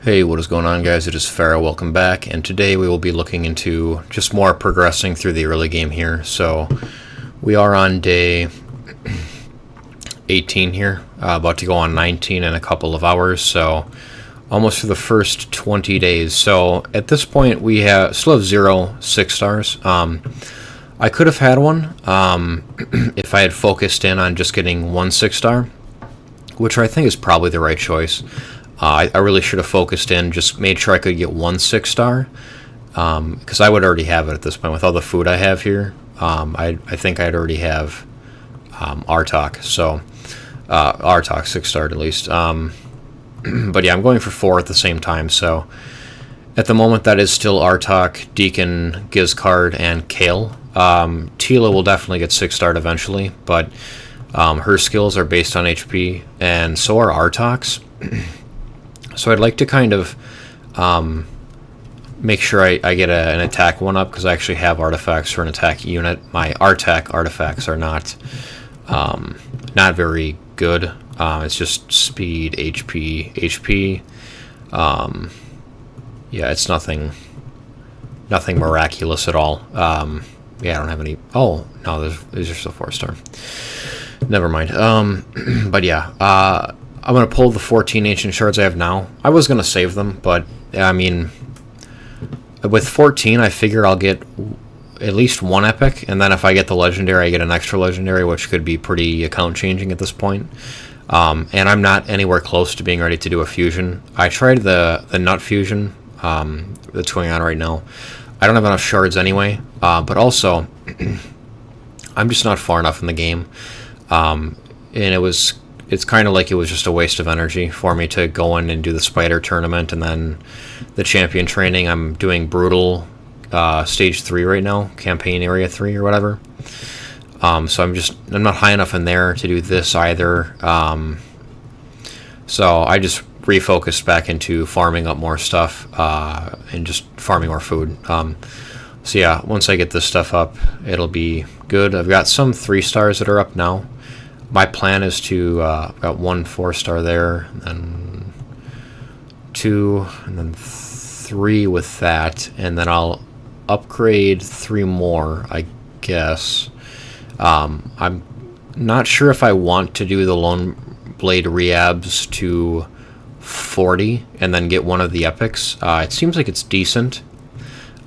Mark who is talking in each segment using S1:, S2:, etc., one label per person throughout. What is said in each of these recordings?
S1: Hey, what is going on, guys? It is Farah. Welcome back, and today we will be looking into just more progressing through the early game here. So we are on day 18 here, about to go on 19 in a couple of hours, so almost for the first 20 days. So at this point we still have 0 6-stars. I could have had one if I had focused in on just getting 1 6-star, which I think is probably the right choice. I really should have focused in, just made sure I could get 1 6-star, because I would already have it at this point with all the food I have here. I think I'd already have RTOC, so RTOC 6-starred at least. But yeah, I'm going for 4 at the same time, so at the moment that is still RTOC, Deacon, Gizcard, and Kale. Tila will definitely get 6-starred eventually, but her skills are based on HP, and so are RTOC's. So I'd like to kind of make sure I get an attack 1-up, because I actually have artifacts for an attack unit. My RTAC artifacts are not very good. It's just speed, HP. Yeah, it's nothing miraculous at all. Yeah, I don't have any. Oh no, these are still 4-star. Never mind. But yeah. I'm going to pull the 14 ancient shards I have now. I was going to save them, but I mean, with 14 I figure I'll get at least 1 epic, and then if I get the legendary I get an extra legendary, which could be pretty account changing at this point. And I'm not anywhere close to being ready to do a fusion. I tried the nut fusion that's going on right now. I don't have enough shards anyway, but also I'm just not far enough in the game, and it's kind of like it was just a waste of energy for me to go in and do the spider tournament and then the champion training. I'm doing brutal stage 3 right now, campaign area 3 or whatever. So I'm not high enough in there to do this either. So I just refocused back into farming up more stuff and just farming more food. So yeah, once I get this stuff up, it'll be good. I've got some 3-stars that are up now. My plan is to got 1 4-star there, and then 2, and then 3 with that, and then I'll upgrade 3 more, I guess. I'm not sure if I want to do the Lone Blade Reabs to 40 and then get one of the epics. It seems like it's decent.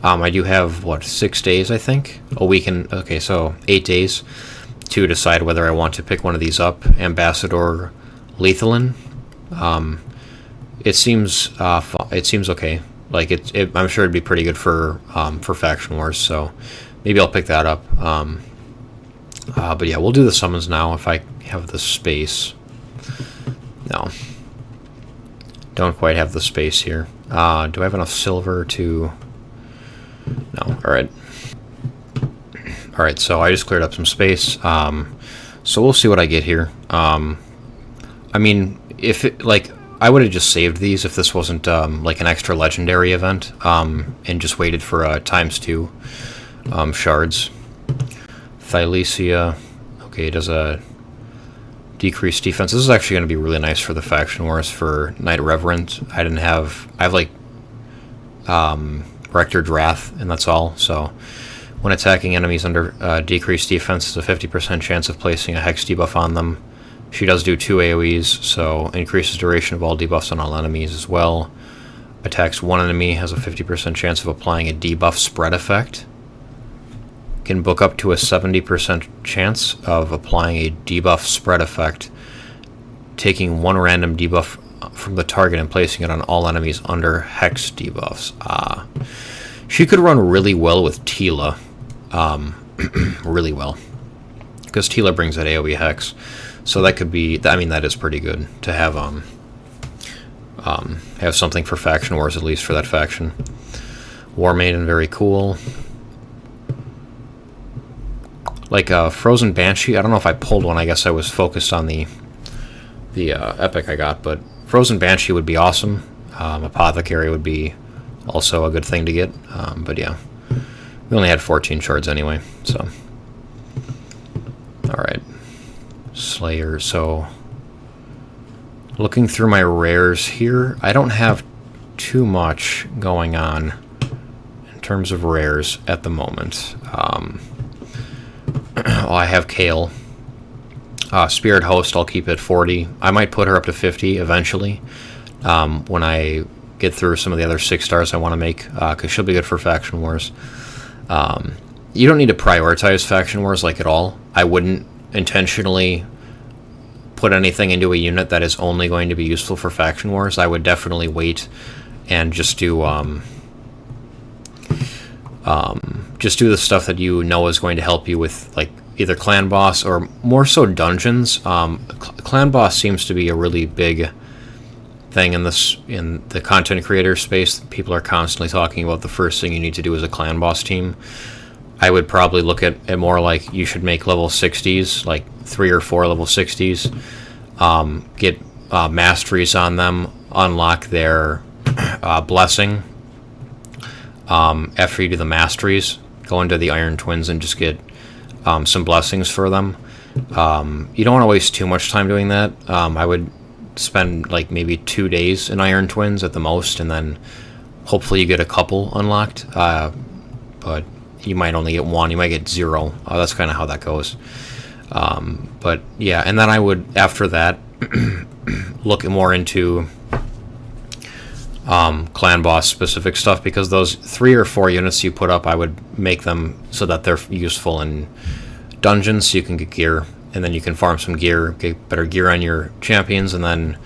S1: I do have, 6 days, I think? A week and... Okay, so 8 days to decide whether I want to pick one of these up. Ambassador Lethalin. It seems okay. Like I'm sure it'd be pretty good for Faction Wars. So maybe I'll pick that up. But yeah, we'll do the summons now if I have the space. No, don't quite have the space here. Do I have enough silver to? No. All right, so I just cleared up some space. So we'll see what I get here. I mean, I would have just saved these if this wasn't like an extra legendary event, and just waited for ×2 shards. Thylesia, okay, it does a decreased defense. This is actually going to be really nice for the Faction Wars for Knight Reverend. I have like Rector's Wrath, and that's all. So when attacking enemies under decreased defense, there's a 50% chance of placing a hex debuff on them. She does do 2 AoEs, so increases duration of all debuffs on all enemies as well. Attacks one enemy, has a 50% chance of applying a debuff spread effect. Can book up to a 70% chance of applying a debuff spread effect, taking 1 random debuff from the target and placing it on all enemies under hex debuffs. She could run really well with Tila. Really well. Because Tila brings that AoE hex. So that could be, I mean, that is pretty good to have something for Faction Wars, at least for that faction. War Maiden, very cool. Like Frozen Banshee, I don't know if I pulled one. I guess I was focused on the epic I got, but Frozen Banshee would be awesome. Apothecary would be also a good thing to get. But yeah, we only had 14 shards anyway, so. Alright. Slayer, so looking through my rares here, I don't have too much going on in terms of rares at the moment. Well, I have Kale. Spirit Host, I'll keep at 40. I might put her up to 50 eventually when I get through some of the other 6 stars I want to make, because she'll be good for Faction Wars. You don't need to prioritize Faction Wars like at all. I wouldn't intentionally put anything into a unit that is only going to be useful for Faction Wars. I would definitely wait and just do the stuff that you know is going to help you with, like, either clan boss or more so dungeons. Clan boss seems to be a really big thing in the content creator space. People are constantly talking about the first thing you need to do as a clan boss team. I would probably look at it more like you should make level 60s, like 3 or 4 level 60s, get masteries on them, unlock their blessing. After you do the masteries, go into the Iron Twins and just get some blessings for them. You don't want to waste too much time doing that. I would spend like maybe 2 days in Iron Twins at the most, and then hopefully you get a couple unlocked. But you might only get 1, you might get 0. That's kind of how that goes. But yeah, and then I would, after that, look more into clan boss specific stuff, because those 3 or 4 units you put up, I would make them so that they're useful in dungeons, so you can get gear, and then you can farm some gear, get better gear on your champions, and then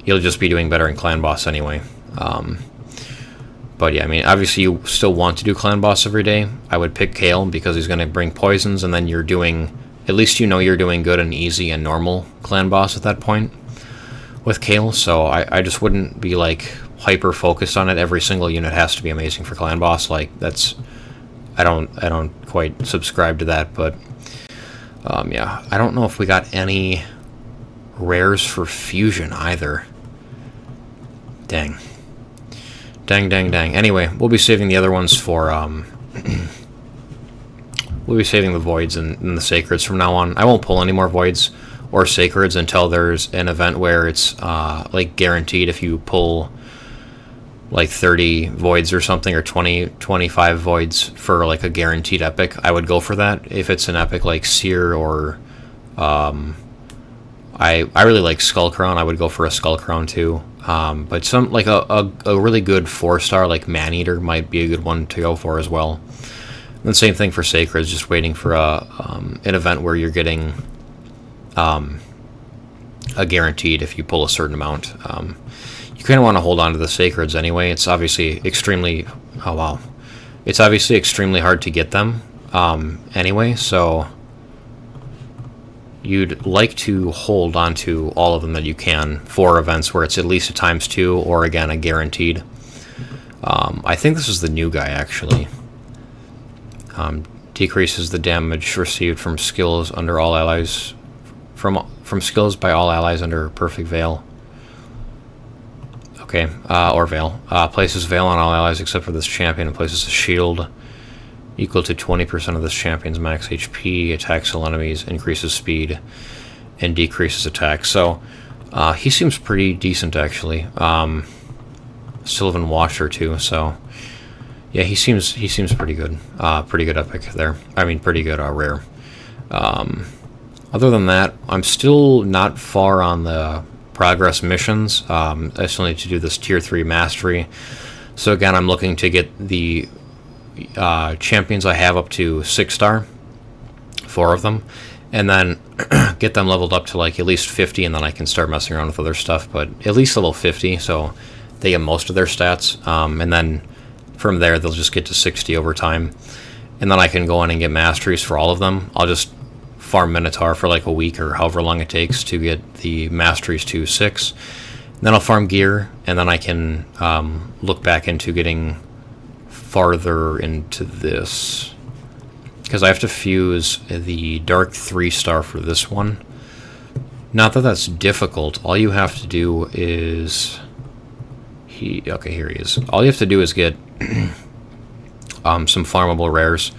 S1: you'll just be doing better in clan boss anyway. But yeah, I mean, obviously you still want to do clan boss every day. I would pick Kale because he's going to bring poisons, and then you're doing, at least you know you're doing good and easy and normal clan boss at that point with Kale. So I just wouldn't be like hyper focused on it. Every single unit has to be amazing for clan boss. Like, that's, I don't quite subscribe to that. But yeah, I don't know if we got any rares for fusion either. Dang. Anyway, we'll be saving the other ones for we'll be saving the voids and the sacreds from now on. I won't pull any more voids or sacreds until there's an event where it's like guaranteed. If you pull like 30 voids or something, or 25 voids for like a guaranteed epic, I would go for that. If it's an epic like Seer or I really like Skull Crown, I would go for a Skull Crown too. But some, like a really good 4-star like Maneater might be a good one to go for as well. And the same thing for Sacreds, just waiting for an event where you're getting a guaranteed if you pull a certain amount. You kind of want to hold on to the Sacreds anyway. It's obviously extremely it's obviously extremely hard to get them anyway, so you'd like to hold on to all of them that you can for events where it's at least a ×2 or, again, a guaranteed. I think this is the new guy, actually. Decreases the damage received from skills under all allies, from skills by all allies under Perfect Veil. Okay, or Veil. Places Veil on all allies except for this champion, and places a shield equal to 20% of this champion's max HP, attacks all enemies, increases speed, and decreases attack. So he seems pretty decent, actually. Sylvan Watcher too. So yeah, he seems pretty good. Pretty good epic there. I mean, pretty good rare. Other than that, I'm still not far on the progress missions. I still need to do this tier 3 mastery. So again, I'm looking to get the champions I have up to 6-star, 4 of them, and then get them leveled up to like at least 50, and then I can start messing around with other stuff, but at least level 50, so they get most of their stats, and then from there they'll just get to 60 over time, and then I can go in and get masteries for all of them. I'll just farm Minotaur for like a week or however long it takes to get the masteries to 6, then I'll farm gear, and then I can look back into getting farther into this, because I have to fuse the dark 3-star for this one. Not that that's difficult. All you have to do is okay, here he is. All you have to do is get some farmable rares,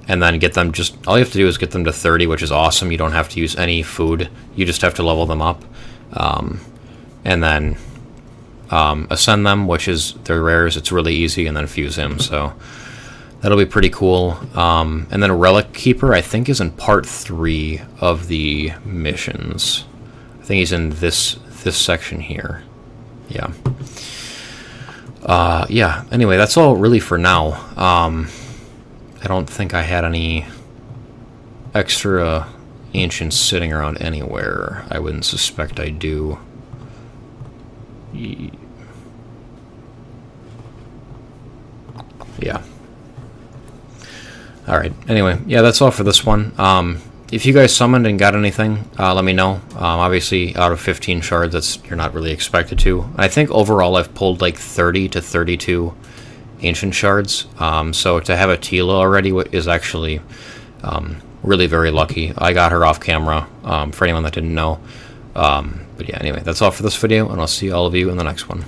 S1: and then get them, just all you have to do is get them to 30, which is awesome. You don't have to use any food, you just have to level them up, and then ascend them, which is their rares. It's really easy, and then fuse him. So that'll be pretty cool. And then a Relic Keeper, I think, is in part 3 of the missions. I think he's in this section here. Yeah. Yeah. Anyway, that's all really for now. I don't think I had any extra ancients sitting around anywhere. I wouldn't suspect I do. Yeah. Alright, anyway, yeah, that's all for this one. If you guys summoned and got anything, let me know. Obviously, out of 15 shards, you're not really expected to. I think overall I've pulled like 30 to 32 ancient shards. So to have a Tila already is actually really very lucky. I got her off camera, for anyone that didn't know. But yeah, anyway, that's all for this video, and I'll see all of you in the next one.